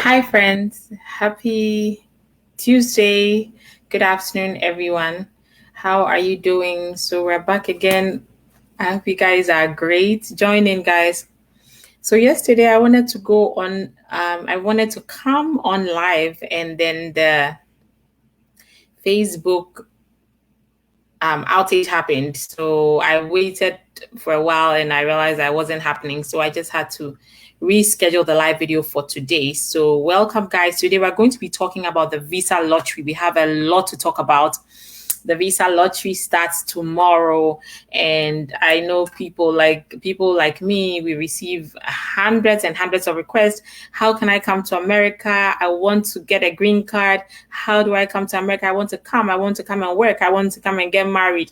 Hi, friends. Happy Tuesday. Good afternoon, everyone. How are you doing? So, we're back again. I hope you guys are great. Join in, guys. So, yesterday I wanted to go on, I wanted to come on live, and then the Facebook outage happened. So, I waited for a while and I realized I wasn't happening. So, I just had to reschedule the live video for today. So welcome, guys. Today we're going to be talking about the visa lottery. We have a lot to talk about. The visa lottery starts tomorrow, and I know people like me, we receive hundreds and hundreds of requests. How can I come to America? I want to get a green card. How do I come to America? I want to come and work. I want to come and get married.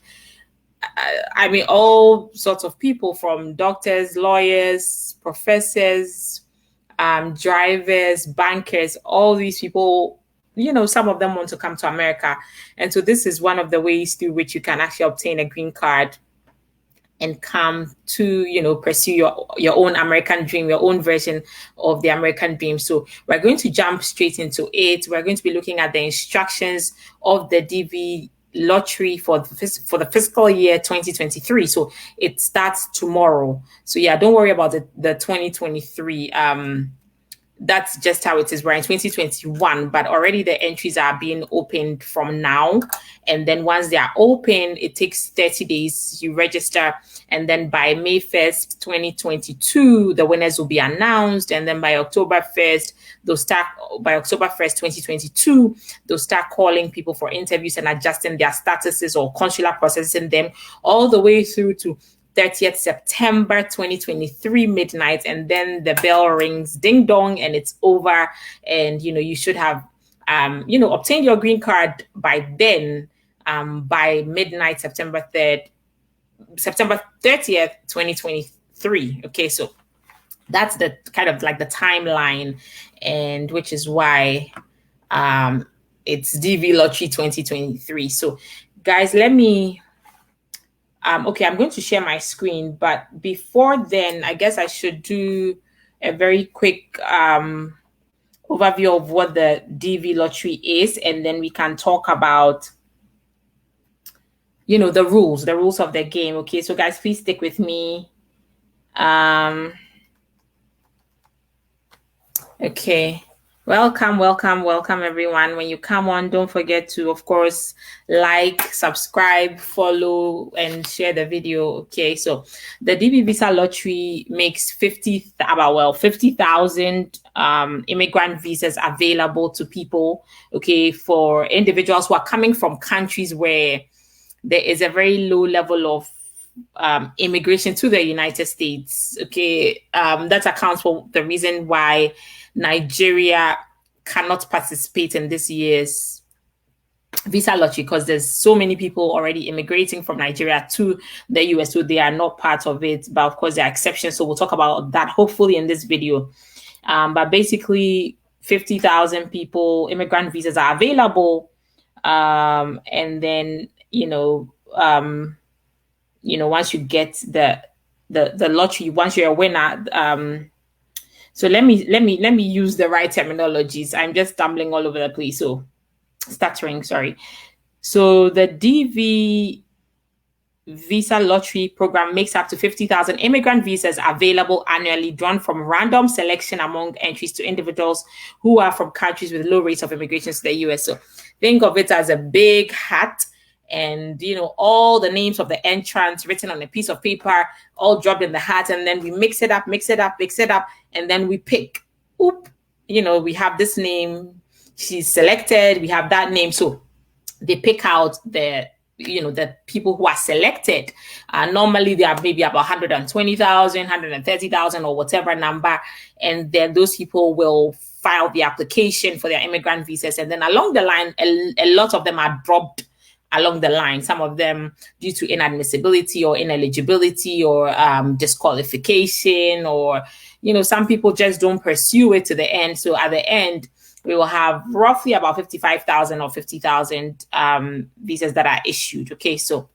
I mean, all sorts of people, from doctors, lawyers, professors, drivers, bankers, all these people, some of them want to come to America. And so this is one of the ways through which you can actually obtain a green card and come to, pursue your own American dream, your own version of the American dream. So we're going to jump straight into it. We're going to be looking at the instructions of the DV lottery for the fiscal year 2023. So it starts tomorrow. So yeah, don't worry about the 2023. That's just how it is. We're in 2021, but already the entries are being opened from now. And then once they are open, it takes 30 days. You register, and then by May 1st, 2022, the winners will be announced. And then by October 1st, by October 1st, 2022, they'll start calling people for interviews and adjusting their statuses or consular processing them all the way through to 30th September 2023 midnight, and then the bell rings, ding dong, and it's over. And you should have obtained your green card by then, by midnight September 30th 2023. Okay, so that's the kind of like the timeline, and which is why it's DV Lottery 2023. So guys, let me okay, I'm going to share my screen, but before then, I guess I should do a very quick overview of what the DV lottery is, and then we can talk about, the rules of the game. Okay, so guys, please stick with me. Okay. Welcome everyone. When you come on, don't forget to, of course, like, subscribe, follow, and share the video. Okay, so the DV Visa Lottery makes 50,000 immigrant visas available to people, okay, for individuals who are coming from countries where there is a very low level of immigration to the United States. Okay, that accounts for the reason why Nigeria cannot participate in this year's visa lottery, because there's so many people already immigrating from Nigeria to the US, so they are not part of it. But of course, there are exceptions, so we'll talk about that hopefully in this video. But basically, 50,000 people, immigrant visas are available, and then once you get the lottery, once you're a winner. So let me use the right terminologies. I'm just stumbling all over the place. So stuttering, sorry. So the DV Visa Lottery program makes up to 50,000 immigrant visas available annually, drawn from random selection among entries to individuals who are from countries with low rates of immigration to the US. So think of it as a big hat, and all the names of the entrants written on a piece of paper, all dropped in the hat, and then we mix it up, and then we pick. We have this name, she's selected, we have that name. So they pick out the people who are selected. Normally they are maybe about 120,000, 130,000, or whatever number, and then those people will file the application for their immigrant visas, and then along the line, a lot of them are dropped along the line, some of them due to inadmissibility or ineligibility or disqualification, or some people just don't pursue it to the end. So at the end, we will have roughly about 55,000 or 50,000 visas that are issued. Okay, so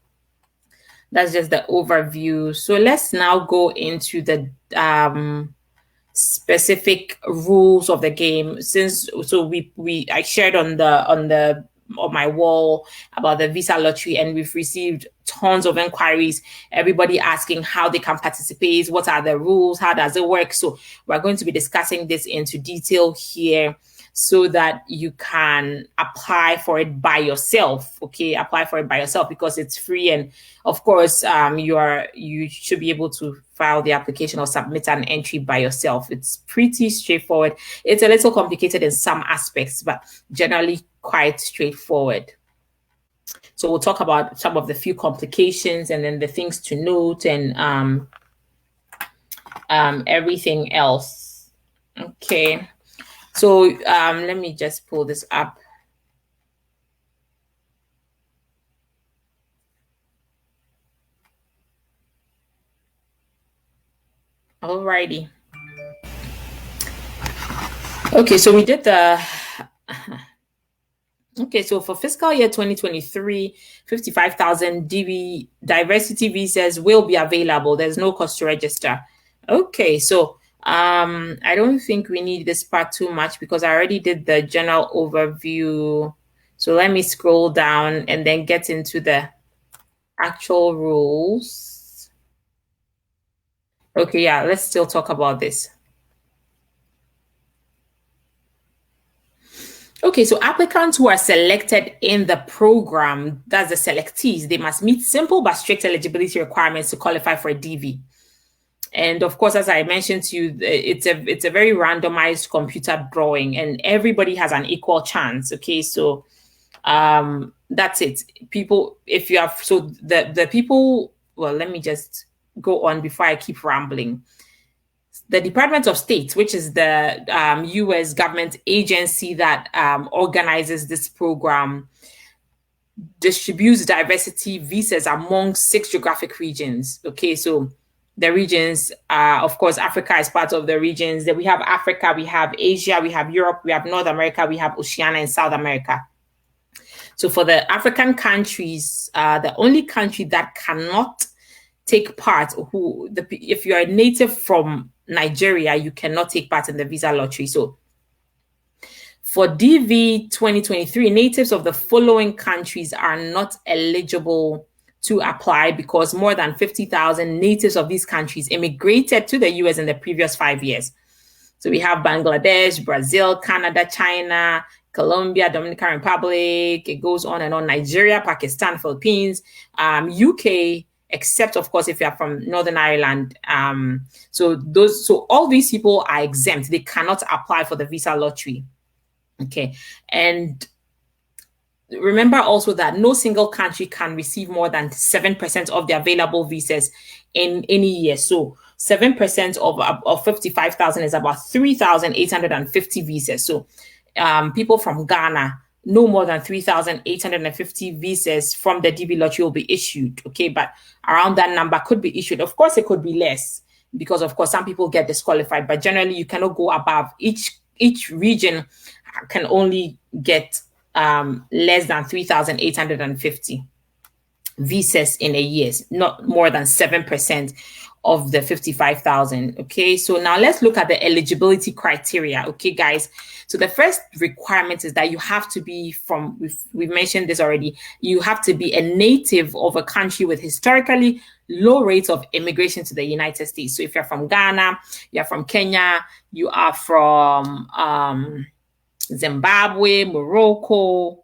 that's just the overview. So let's now go into the specific rules of the game. I shared on my wall about the visa lottery, and we've received tons of inquiries, everybody asking how they can participate, what are the rules, how does it work. So we're going to be discussing this into detail here so that you can apply for it by yourself. Okay, apply for it by yourself because it's free, and of course you should be able to file the application or submit an entry by yourself. It's pretty straightforward. It's a little complicated in some aspects, but generally quite straightforward. So we'll talk about some of the few complications and then the things to note and everything else. Okay. So let me just pull this up. Alrighty. Okay, so we did the okay, so for fiscal year 2023, 55,000 DV diversity visas will be available. There's no cost to register. Okay, so I don't think we need this part too much because I already did the general overview. So let me scroll down and then get into the actual rules. Okay, yeah, let's still talk about this. Okay, so applicants who are selected in the program, that's the selectees, they must meet simple but strict eligibility requirements to qualify for a DV. And of course, as I mentioned to you, it's a very randomized computer drawing and everybody has an equal chance. Okay, so that's it. People, if you have, so the people, well, let me just go on before I keep rambling. The Department of State, which is the U.S. government agency that organizes this program, distributes diversity visas among 6 geographic regions. Okay, so the regions, of course, Africa is part of the regions. Then we have Africa, we have Asia, we have Europe, we have North America, we have Oceania and South America. So for the African countries, the only country that cannot take part, if you are a native from Nigeria, you cannot take part in the visa lottery. So for DV 2023, natives of the following countries are not eligible to apply because more than 50,000 natives of these countries immigrated to the US in the previous 5 years. So we have Bangladesh, Brazil, Canada, China, Colombia, Dominican Republic, it goes on and on, Nigeria, Pakistan, Philippines, UK, except of course if you are from Northern Ireland. So all these people are exempt. They cannot apply for the visa lottery. Okay, and remember also that no single country can receive more than 7% of the available visas in any year. So 7% of 55,000 is about 3,850 visas. So people from Ghana, no more than 3,850 visas from the DV lottery will be issued. Okay, but around that number could be issued. Of course, it could be less because, of course, some people get disqualified, but generally you cannot go above. Each region can only get less than 3,850 visas in a year, not more than 7% of the 55,000. Okay, so now let's look at the eligibility criteria. Okay, guys. So the first requirement is that you have to be from, we've mentioned this already, you have to be a native of a country with historically low rates of immigration to the United States. So if you're from Ghana, you're from Kenya, you are from Zimbabwe, Morocco,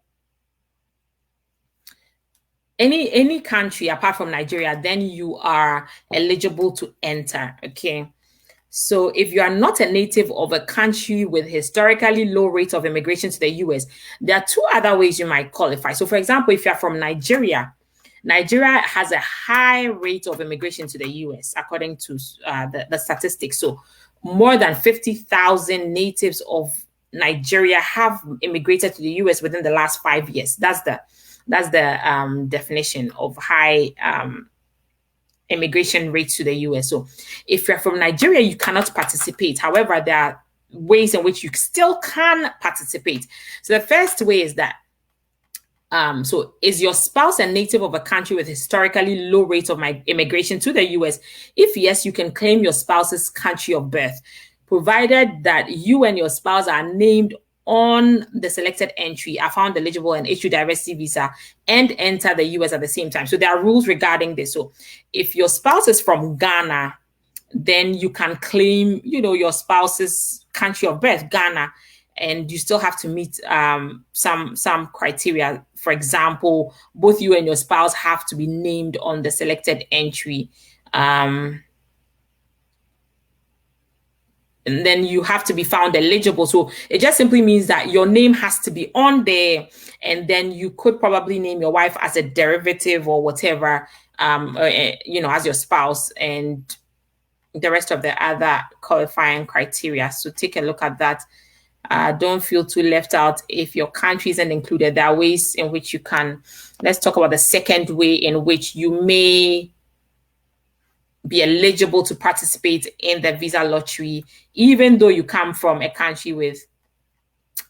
any country apart from Nigeria, then you are eligible to enter. Okay. So if you are not a native of a country with historically low rates of immigration to the US, there are 2 other ways you might qualify. So for example, if you're from Nigeria, Nigeria has a high rate of immigration to the US, according to the statistics. So more than 50,000 natives of Nigeria have immigrated to the US within the last 5 years. That's the definition of high immigration rates to the US. So if you're from Nigeria, you cannot participate. However, there are ways in which you still can participate. So the first way is that, so is your spouse a native of a country with historically low rates of immigration to the US? If yes, you can claim your spouse's country of birth, provided that you and your spouse are named on the selected entry, are found eligible and issue direct C visa and enter the US at the same time. So there are rules regarding this. So if your spouse is from Ghana, then you can claim, your spouse's country of birth, Ghana, and you still have to meet some criteria. For example, both you and your spouse have to be named on the selected entry. And then you have to be found eligible. So it just simply means that your name has to be on there, and then you could probably name your wife as a derivative or whatever, as your spouse, and the rest of the other qualifying criteria. So take a look at that. Don't feel too left out if your country isn't included. There are ways in which you can. Let's talk about the second way in which you may be eligible to participate in the visa lottery, even though you come from a country with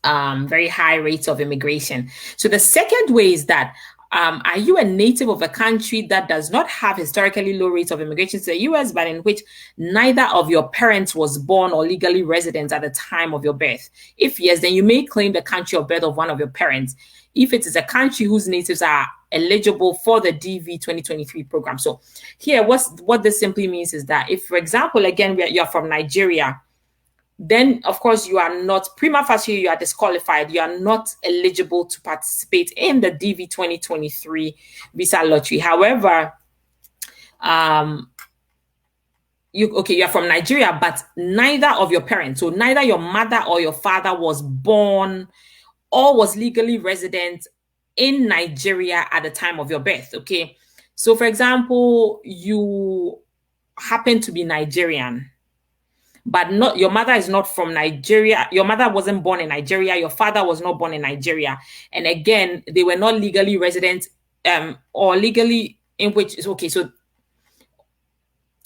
very high rates of immigration. So the second way is that, are you a native of a country that does not have historically low rates of immigration to the US, but in which neither of your parents was born or legally resident at the time of your birth? If yes, then you may claim the country of birth of one of your parents, if it is a country whose natives are eligible for the DV 2023 program. So here, what this simply means is that if, for example, again, you're from Nigeria, then of course you are not, prima facie, you are disqualified. You are not eligible to participate in the DV 2023 visa lottery. However, you're from Nigeria, but neither of your parents, so neither your mother or your father was born or was legally resident in Nigeria at the time of your birth. Okay. So for example, you happen to be Nigerian, but not, your mother is not from Nigeria. Your mother wasn't born in Nigeria. Your father was not born in Nigeria. And again, they were not legally resident, or legally in which is okay. So,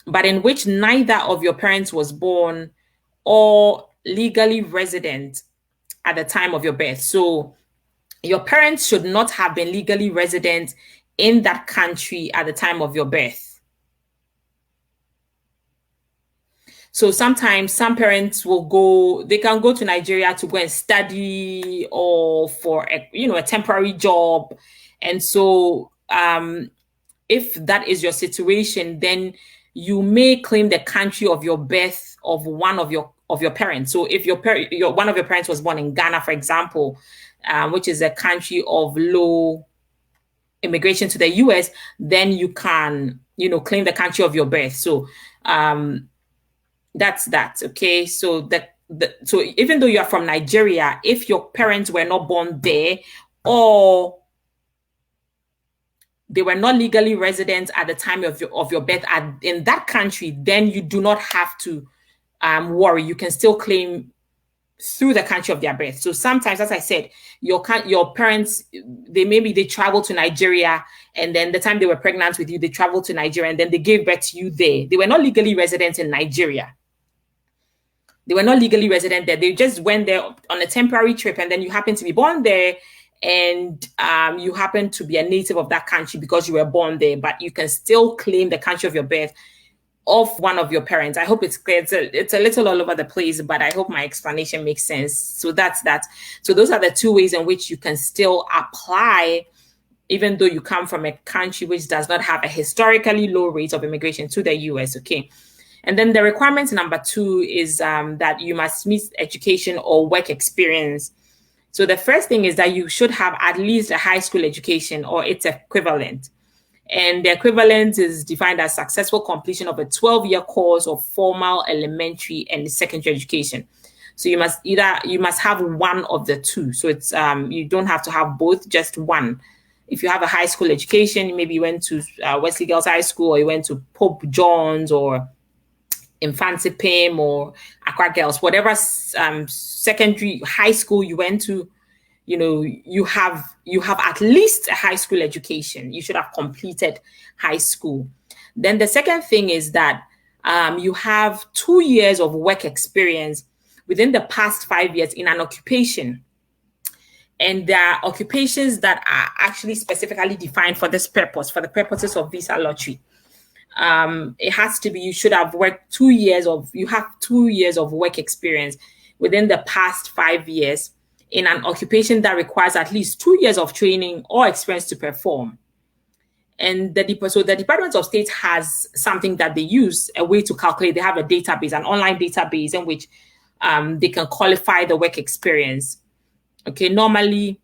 but in which neither of your parents was born or legally resident at the time of your birth. So your parents should not have been legally resident in that country at the time of your birth. So sometimes some parents they can go to Nigeria to go and study or for a temporary job. And so if that is your situation, then you may claim the country of your birth of one of your parents. So if one of your parents was born in Ghana, for example, which is a country of low immigration to the US, then you can, claim the country of your birth. So that's that. Okay. So so even though you are from Nigeria, if your parents were not born there or they were not legally resident at the time of your birth in that country, then you do not have to worry. You can still claim through the country of their birth. So sometimes, as I said, your parents, they travel to Nigeria, and then the time they were pregnant with you, they traveled to Nigeria, and then they gave birth to you there. They were not legally resident in Nigeria. They were not legally resident there. They just went there on a temporary trip, and then you happen to be born there, and you happen to be a native of that country because you were born there, but you can still claim the country of your birth of one of your parents. I hope it's clear. It's a little all over the place, but I hope my explanation makes sense. So that's that. So those are the two ways in which you can still apply, even though you come from a country which does not have a historically low rate of immigration to the US. Okay. And then the requirement number 2 is that you must meet education or work experience. So the first thing is that you should have at least a high school education or its equivalent. And the equivalent is defined as successful completion of a 12-year course of formal elementary and secondary education. So you must have one of the two. So it's you don't have to have both, just one. If you have a high school education, maybe you went to Wesley Girls High School, or you went to Pope John's or Infante Pim or Akua Girls, whatever secondary high school you went to, you have at least a high school education. You should have completed high school. Then the second thing is that you have 2 years of work experience within the past 5 years in an occupation. And there are occupations that are actually specifically defined for this purpose, for the purposes of visa lottery. It has to be, you should have worked 2 years of, you have 2 years of work experience within the past 5 years in an occupation that requires at least 2 years of training or experience to perform. And the Department of State has something that they use, a way to calculate. They have a database, an online database in which they can qualify the work experience. Okay, normally,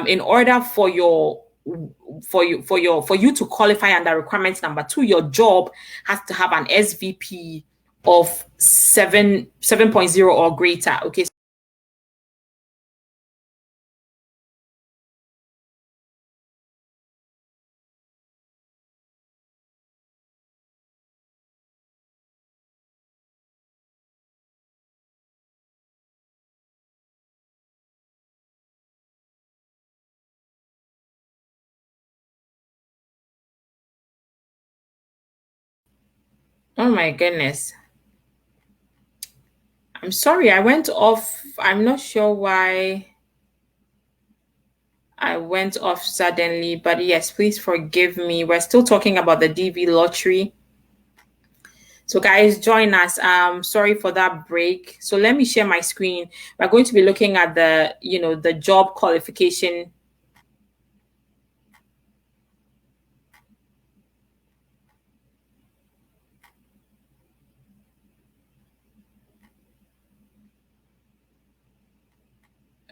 in order for you to qualify under requirement number 2, your job has to have an SVP of 7.0 or greater. Okay. Oh my goodness. I'm sorry, I went off. I'm not sure why I went off suddenly, but yes, please forgive me. We're still talking about the DV lottery. So guys, join us. Sorry for that break. So let me share my screen. We're going to be looking at the job qualification.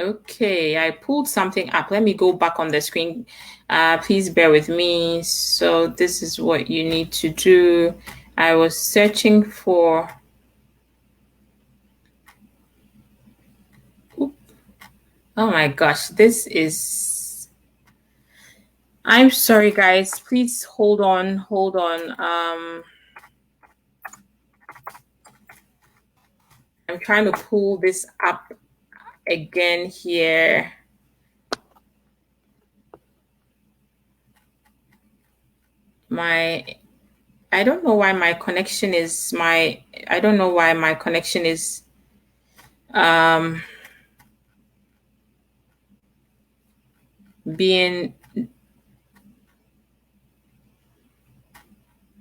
Okay, I pulled something up. Let me go back on the screen. Please bear with me. So this is what you need to do. I was searching for. Oop. Oh my gosh, this is. I'm sorry, guys. Please hold on. Hold on. I'm trying to pull this up again here. I don't know why my connection is being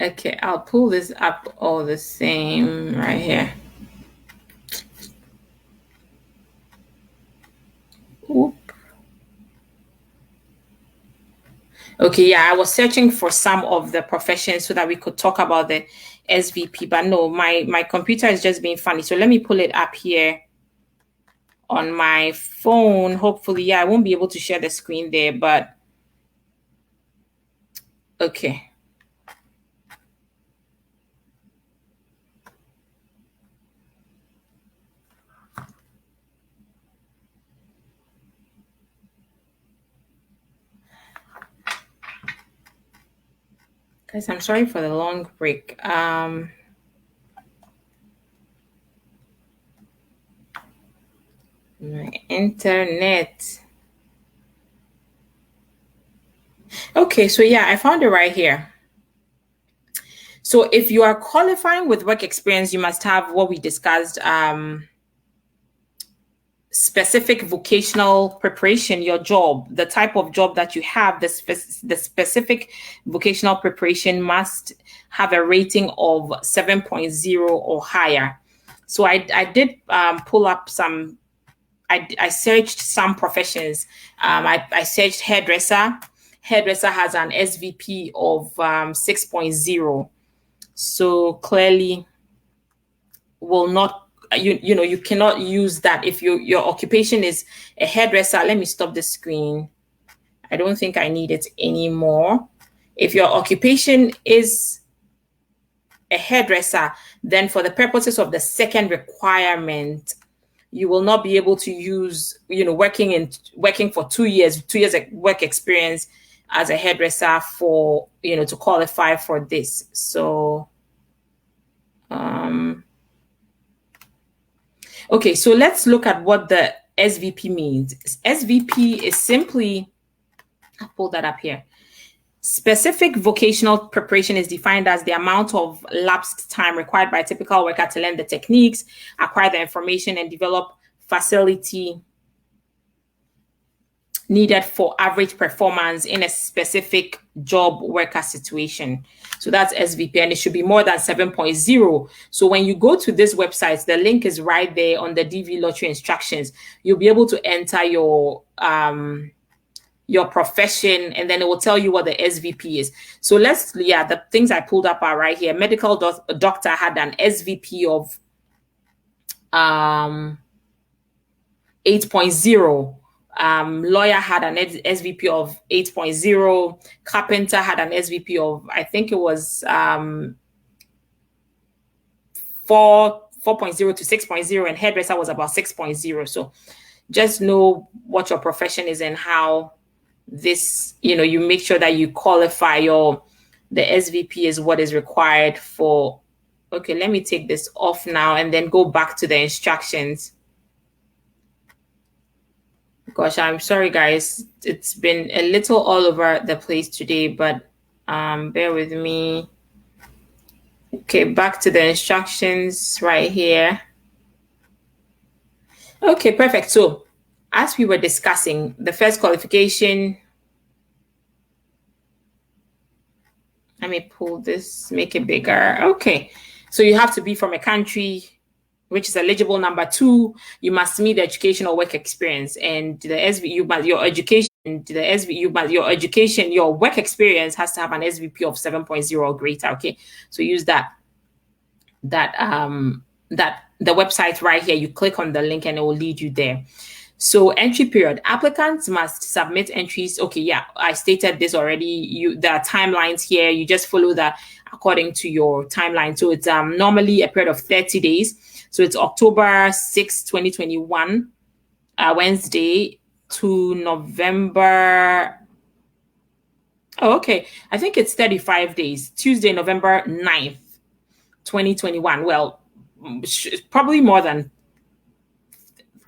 okay. I'll pull this up all the same right here. Oop. Okay, yeah, I was searching for some of the professions so that we could talk about the SVP, but no, my computer is just being funny. So let me pull it up here on my phone. Hopefully, yeah, I won't be able to share the screen there, but okay. Guys, I'm sorry for the long break. My internet. Okay, so yeah, I found it right here. So if you are qualifying with work experience, you must have what we discussed, specific vocational preparation, your job, the type of job that you have, the specific vocational preparation must have a rating of 7.0 or higher. So I did pull up some, I searched some professions. I searched hairdresser. Hairdresser has an SVP of 6.0. So clearly will not, you cannot use that if your occupation is a hairdresser. Let me stop the screen. I don't think I need it anymore. If your occupation is a hairdresser, then for the purposes of the second requirement, you will not be able to use, working for 2 years of work experience as a hairdresser for, to qualify for this. So, okay, so let's look at what the SVP means. SVP is simply, I'll pull that up here. Specific vocational preparation is defined as the amount of lapsed time required by a typical worker to learn the techniques, acquire the information, and develop facility needed for average performance in a specific job worker situation. So that's SVP, and it should be more than 7.0. So when you go to this website, the link is right there on the DV lottery instructions. You'll be able to enter your profession, and then it will tell you what the SVP is. So the things I pulled up are right here. Medical doctor had an SVP of 8.0. Lawyer had an SVP of 8.0. Carpenter had an SVP of, I think it was 4.0 to 6.0, and hairdresser was about 6.0. So just know what your profession is and how this, you make sure that you qualify the SVP is what is required for. Okay, let me take this off now and then go back to the instructions. Gosh, I'm sorry, guys. It's been a little all over the place today, but bear with me. Okay, back to the instructions right here. Okay, perfect. So as we were discussing, the first qualification, let me pull this, make it bigger. Okay, so you have to be from a country which is eligible. Number 2, you must meet the education or work experience, and the SVP, your education, your work experience has to have an SVP of 7.0 or greater. Okay, so use the website right here. You click on the link and it will lead you there. So entry period, applicants must submit entries. Okay, yeah, I stated this already. There are timelines here. You just follow that according to your timeline. So it's normally a period of 30 days. So it's October 6, 2021, Wednesday to November. Oh, okay. I think it's 35 days. Tuesday, November 9th, 2021. Well, probably more than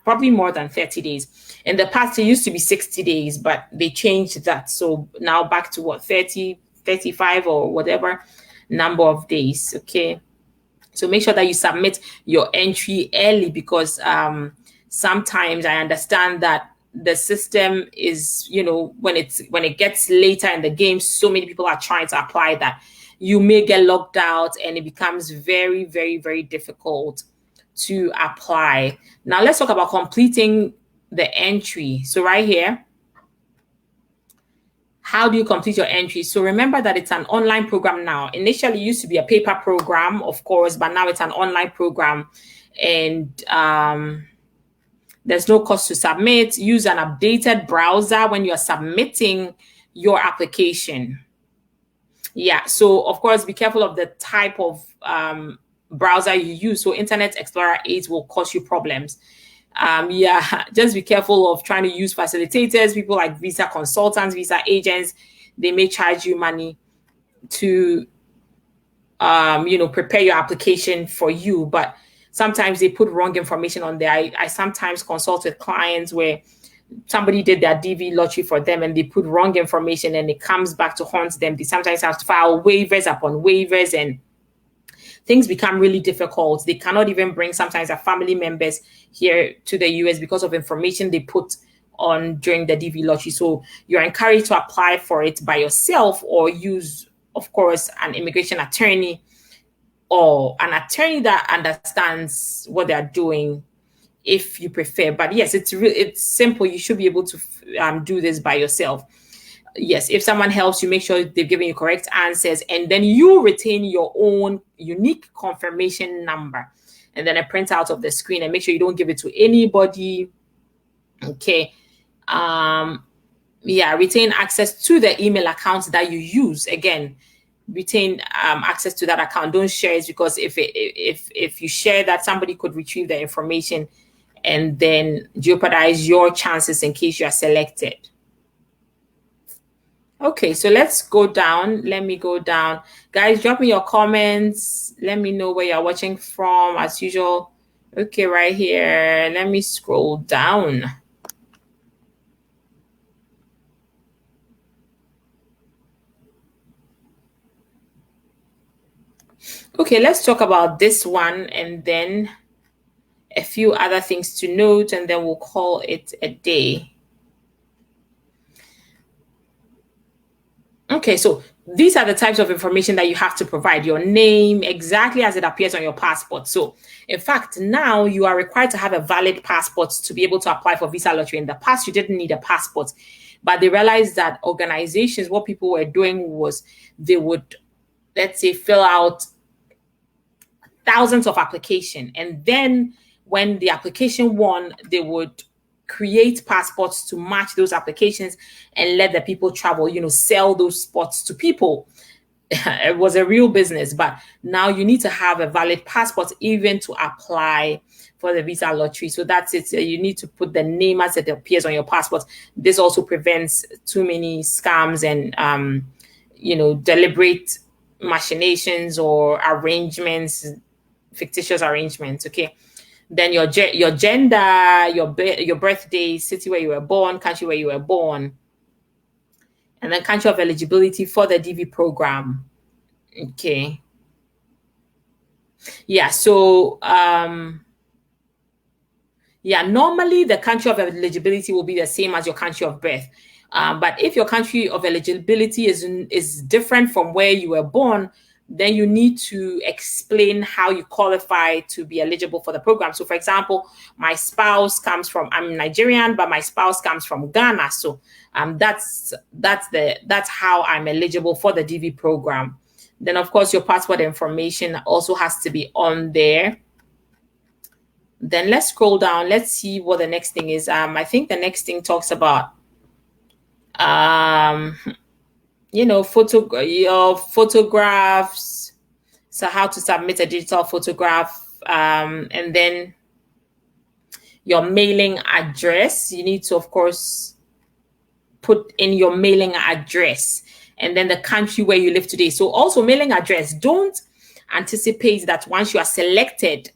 30 days. In the past, it used to be 60 days, but they changed that. So now back to 30, 35 or whatever number of days. Okay. So make sure that you submit your entry early, because sometimes I understand that the system is, when it gets later in the game, so many people are trying to apply that you may get locked out and it becomes very, very, very difficult to apply. Now let's talk about completing the entry. So right here, how do you complete your entry? So remember that it's an online program now. Initially, it used to be a paper program, of course, but now it's an online program, and there's no cost to submit. Use an updated browser when you're submitting your application. Yeah, so of course, be careful of the type of browser you use. So Internet Explorer 8 will cause you problems. Just be careful of trying to use facilitators, people like visa consultants, visa agents. They may charge you money to, prepare your application for you, but sometimes they put wrong information on there. I sometimes consult with clients where somebody did their DV lottery for them and they put wrong information and it comes back to haunt them. They sometimes have to file waivers upon waivers and things become really difficult. They cannot even bring sometimes their family members here to the US because of information they put on during the DV lottery. So you're encouraged to apply for it by yourself or use, of course, an immigration attorney or an attorney that understands what they're doing if you prefer. But yes, it's simple. You should be able to do this by yourself. Yes, if someone helps you, make sure they've given you correct answers, and then you retain your own unique confirmation number and then a printout of the screen, and make sure you don't give it to anybody. Okay. Retain access to the email accounts that you use. Again, retain access to that account. Don't share it, because if you share that, somebody could retrieve the information and then jeopardize your chances in case you are selected. Okay, so let's go down. Let me go down. Guys, drop me your comments. Let me know where you're watching from, as usual. Okay, right here. Let me scroll down. Okay, let's talk about this one and then a few other things to note, and then we'll call it a day. Okay, so these are the types of information that you have to provide. Your name, exactly as it appears on your passport. So, in fact, now you are required to have a valid passport to be able to apply for visa lottery. In the past, you didn't need a passport, but they realized that organizations, what people were doing was they would, let's say, fill out thousands of application, and then when the application won, they would create passports to match those applications and let the people travel, sell those spots to people. It was a real business, but now you need to have a valid passport even to apply for the visa lottery. So that's it. You need to put the name as it appears on your passport. This also prevents too many scams and deliberate machinations or arrangements, fictitious arrangements. Okay. Then your gender, your birthday, city where you were born, country where you were born, and then country of eligibility for the DV program. Okay. Yeah. So normally the country of eligibility will be the same as your country of birth. But if your country of eligibility is different from where you were born, then you need to explain how you qualify to be eligible for the program. So, for example, my spouse I'm Nigerian, but my spouse comes from Ghana. So that's how I'm eligible for the DV program. Then, of course, your passport information also has to be on there. Then let's scroll down. Let's see what the next thing is. I think the next thing talks about your photographs. So how to submit a digital photograph, and then your mailing address. You need to, of course, put in your mailing address and then the country where you live today. So also mailing address. Don't anticipate that once you are selected,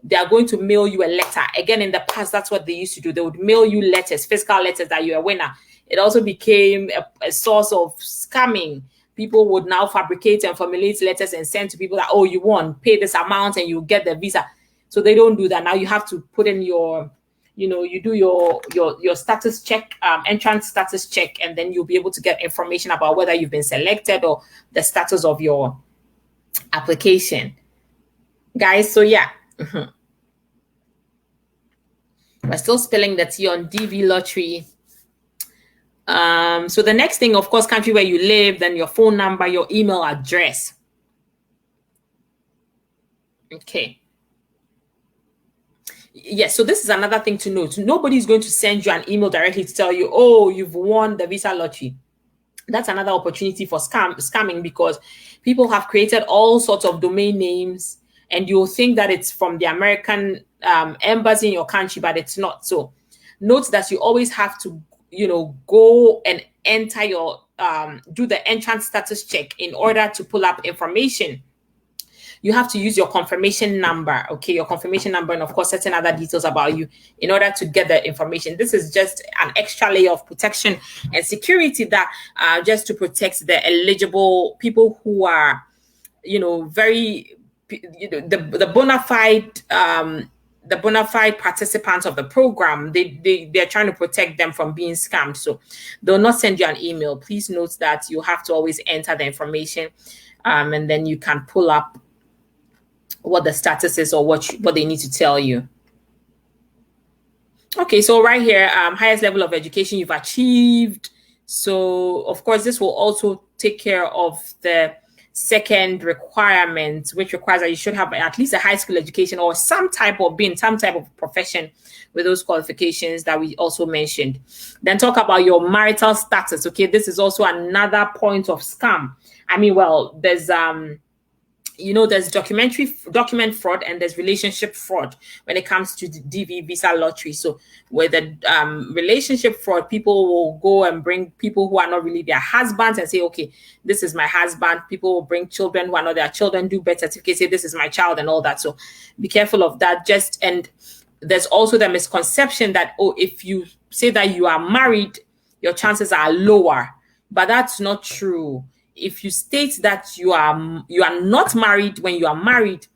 they are going to mail you a letter. Again, in the past, that's what they used to do. They would mail you letters, physical letters that you're a winner. It also became a source of scamming. People would now fabricate and formulate letters and send to people that, oh, you won, pay this amount and you get the visa. So they don't do that. Now you have to put in you do your status check, entrance status check, and then you'll be able to get information about whether you've been selected or the status of your application. Guys, so yeah. We're still spilling the tea on DV lottery. So the next thing, of course, country where you live, then your phone number, your email address. Okay. Yes, so this is another thing to note. Nobody's going to send you an email directly to tell you, oh, you've won the visa lottery. That's another opportunity for scamming, because people have created all sorts of domain names and you'll think that it's from the American embassy in your country, but it's not. So note that you always have to go and enter your do the entrance status check in order to pull up information. You have to use your confirmation number, okay, your confirmation number, and of course certain other details about you in order to get the information. This is just an extra layer of protection and security that just to protect the eligible people who are, very, the bona fide participants of the program. They're trying to protect them from being scammed. So they'll not send you an email. Please note that you have to always enter the information, and then you can pull up what the status is or what they need to tell you. Okay, so right here, highest level of education you've achieved. So of course, this will also take care of the second requirement, which requires that you should have at least a high school education or some type of profession with those qualifications that we also mentioned. Then talk about your marital status. Okay, this is also another point of scam. I mean, well, there's there's document fraud and there's relationship fraud when it comes to the DV visa lottery. So with the relationship fraud, people will go and bring people who are not really their husbands and say, okay, this is my husband. People will bring children who are not their children, do birth certificates, say this is my child and all that. So be careful of that. And there's also the misconception that, oh, if you say that you are married, your chances are lower, but that's not true. If you state that you are not married when you are married,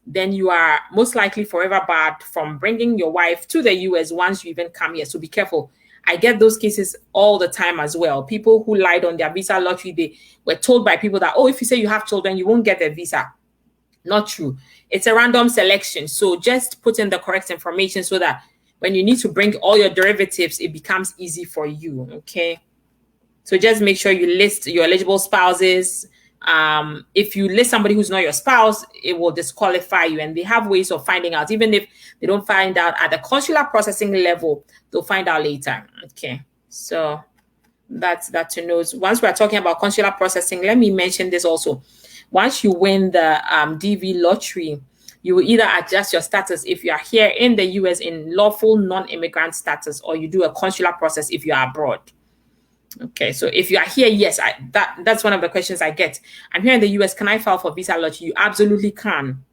then you are most likely forever barred from bringing your wife to the US once you even come here. So be careful. I get those cases all the time as well. People who lied on their visa lottery, they were told by people that, oh, if you say you have children, you won't get a visa. Not true. It's a random selection. So just put in the correct information so that when you need to bring all your derivatives, it becomes easy for you. Okay. So just make sure you list your eligible spouses. If you list somebody who's not your spouse, it will disqualify you. And they have ways of finding out. Even if they don't find out at the consular processing level, they'll find out later. Okay. So that's that to know. Once we're talking about consular processing, let me mention this also. Once you win the DV lottery, you will either adjust your status if you are here in the US in lawful non-immigrant status, or you do a consular process if you are abroad. Okay, so if you are here, yes, that's one of the questions I get. I'm here in the US, can I file for visa lottery? You absolutely can.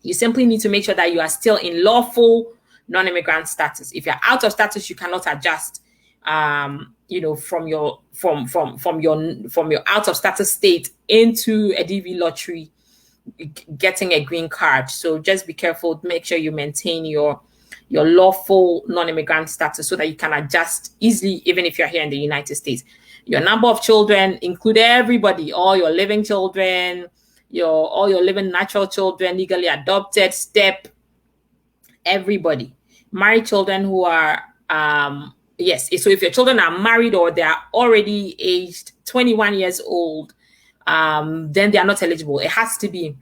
You simply need to make sure that you are still in lawful non-immigrant status. If you're out of status, you cannot adjust from your out of status state into a DV lottery, getting a green card. So just be careful, make sure you maintain your lawful non-immigrant status so that you can adjust easily, even if you're here in the United States. Your number of children include everybody, all your living children, all your living natural children, legally adopted, step, everybody. Married children who are, yes, so if your children are married or they are already aged 21 years old, then they are not eligible. It has to be,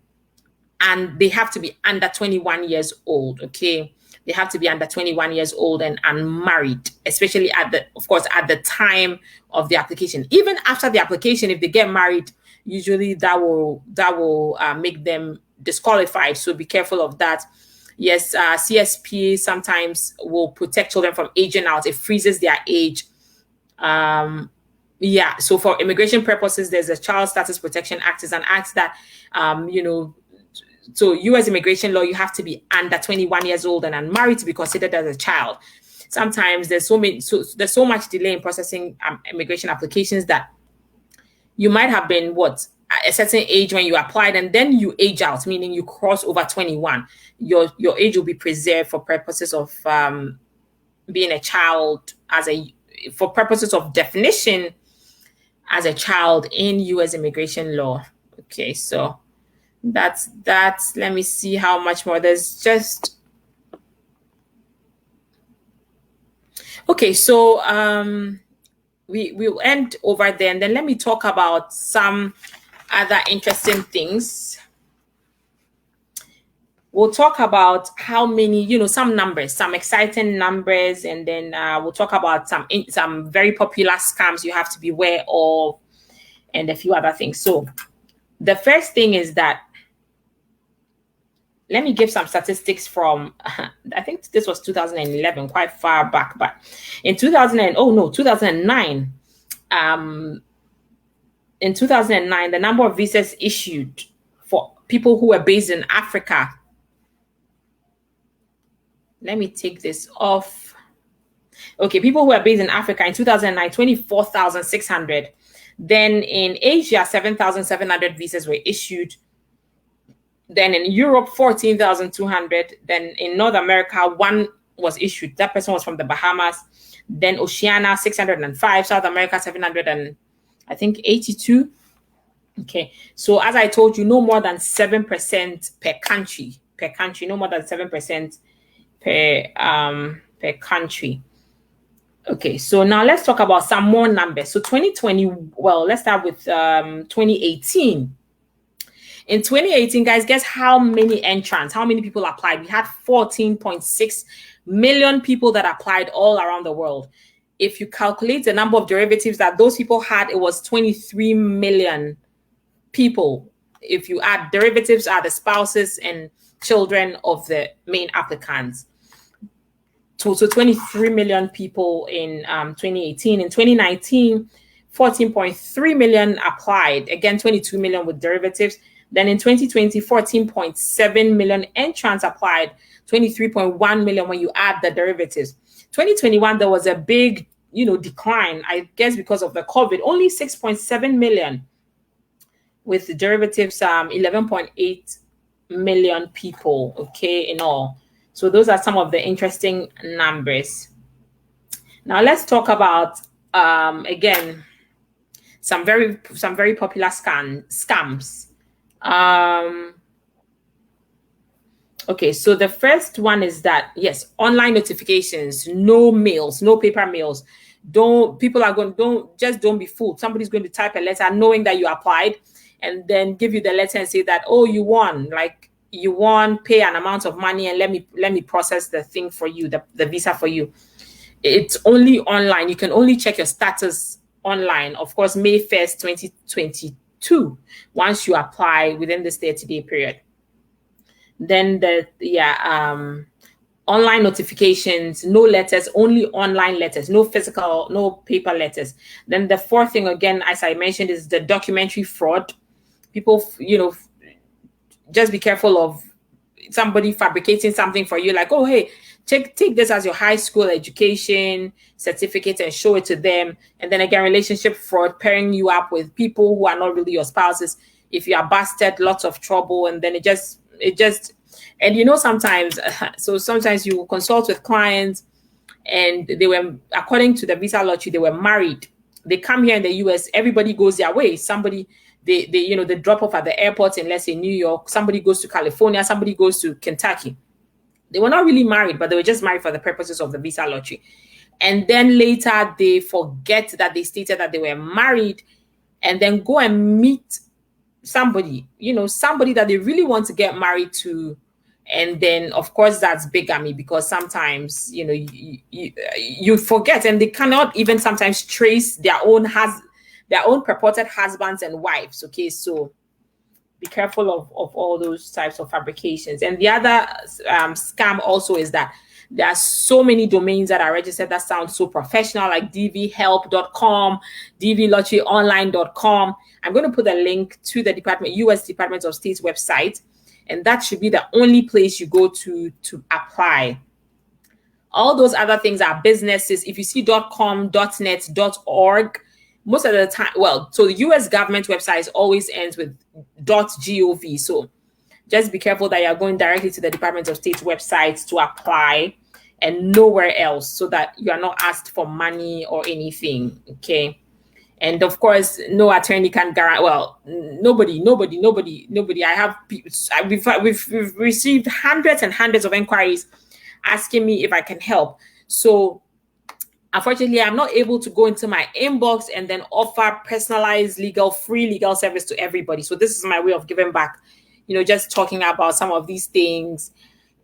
and they have to be under 21 years old, okay? They have to be under 21 years old and married, especially at the time of the application. Even after the application, if they get married, usually that will make them disqualified. So be careful of that. Yes, CSP sometimes will protect children from aging out. It freezes their age. Yeah, so for immigration purposes, there's a Child Status Protection Act. Is an act that, so U.S. immigration law, you have to be under 21 years old and unmarried to be considered as a child. Sometimes there's there's so much delay in processing immigration applications that you might have been a certain age when you applied, and then you age out, meaning you cross over 21. Your age will be preserved for purposes of being a child for purposes of definition as a child in U.S. immigration law. Okay, so that's let me see how much more. There's just okay, so we'll end over there, and then let me talk about some other interesting things. We'll talk about how many, some numbers, some exciting numbers, and then we'll talk about some very popular scams you have to be aware of, and a few other things. So the first thing is that, let me give some statistics from, I think this was 2011, quite far back, but in 2009, in 2009, the number of visas issued for people who were based in Africa. Let me take this off. Okay, people who are based in Africa in 2009, 24,600. Then in Asia, 7,700 visas were issued. Then in Europe, 14,200. Then in North America, one was issued. That person was from the Bahamas. Then Oceania, 605. South America, 782. Okay, so as I told you, no more than 7% per country. No more than 7% per country. Okay, so now let's talk about some more numbers. So 2020, well, let's start with 2018. In 2018, guys, guess how many entrants, how many people applied? We had 14.6 million people that applied all around the world. If you calculate the number of derivatives that those people had, it was 23 million people. If you add derivatives, are the spouses and children of the main applicants. So 23 million people in 2018. In 2019, 14.3 million applied. Again, 22 million with derivatives. Then in 2020, 14.7 million entrants applied, 23.1 million when you add the derivatives. 2021, there was a big, decline, I guess because of the COVID, only 6.7 million with the derivatives, 11.8 million people, okay, in all. So those are some of the interesting numbers. Now let's talk about again some very popular scams. Okay, so the first one is that yes, online notifications, no mails, no paper mails. Don't be fooled. Somebody's going to type a letter knowing that you applied and then give you the letter and say that, oh, you won, like you won, pay an amount of money and let me process the thing for you, the visa for you. It's only online. You can only check your status online. Of course, May 1st, 2022, once you apply within this 30-day period. Then online notifications, no letters, only online letters, no physical, no paper letters. Then the fourth thing, again, as I mentioned, is the documentary fraud. People, just be careful of somebody fabricating something for you, like, oh, hey, take this as your high school education certificate and show it to them. And then again, relationship fraud, pairing you up with people who are not really your spouses. If you are busted, lots of trouble. And then it just, and sometimes, so sometimes you consult with clients and they were, according to the visa lottery, they were married. They come here in the US, everybody goes their way. Somebody, they drop off at the airport in, let's say, New York. Somebody goes to California, somebody goes to Kentucky. They were not really married, but they were just married for the purposes of the visa lottery. And then later they forget that they stated that they were married and then go and meet somebody, somebody that they really want to get married to. And then, of course, that's bigamy, because sometimes, you forget, and they cannot even sometimes trace their own purported husbands and wives. Okay, so be careful of all those types of fabrications. And the other scam also is that there are so many domains that are registered that sound so professional, like dvhelp.com, dvlotteryonline.com. I'm going to put a link to the U.S. Department of State's website, and that should be the only place you go to apply. All those other things are businesses. If you see .com, .net, .org, most of the time, so the U.S. government website always ends with .gov. So just be careful that you're going directly to the Department of State's website to apply and nowhere else, so that you are not asked for money or anything. Okay. And of course, no attorney can guarantee. Well, nobody. We've received hundreds and hundreds of inquiries asking me if I can help. So unfortunately, I'm not able to go into my inbox and then offer personalized free legal service to everybody. So this is my way of giving back, just talking about some of these things,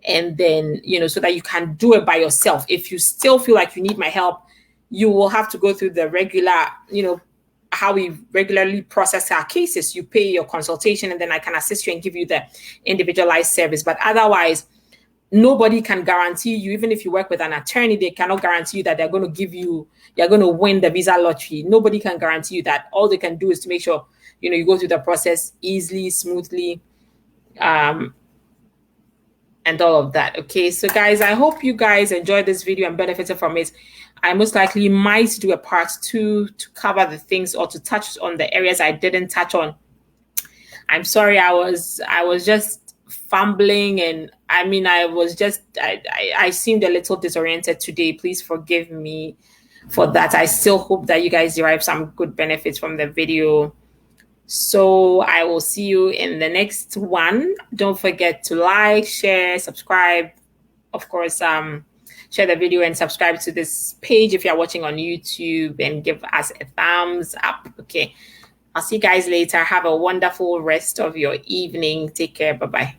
and then, so that you can do it by yourself. If you still feel like you need my help, you will have to go through the regular, how we regularly process our cases. You pay your consultation, and then I can assist you and give you the individualized service. But otherwise, nobody can guarantee you. Even if you work with an attorney, they cannot guarantee you that you're going to win the visa lottery. Nobody can guarantee you that. All they can do is to make sure, you go through the process easily, smoothly, and all of that. Okay, so guys, I hope you guys enjoyed this video and benefited from it. I most likely might do a part 2 to cover the things, or to touch on the areas I didn't touch on. I'm sorry, I was just fumbling, and I seemed a little disoriented today. Please forgive me for that. I still hope that you guys derive some good benefits from the video. So I will see you in the next one. Don't forget to like, share, subscribe. Of course, share the video and subscribe to this page if you're watching on YouTube, and give us a thumbs up. Okay, I'll see you guys later. Have a wonderful rest of your evening. Take care. Bye-bye.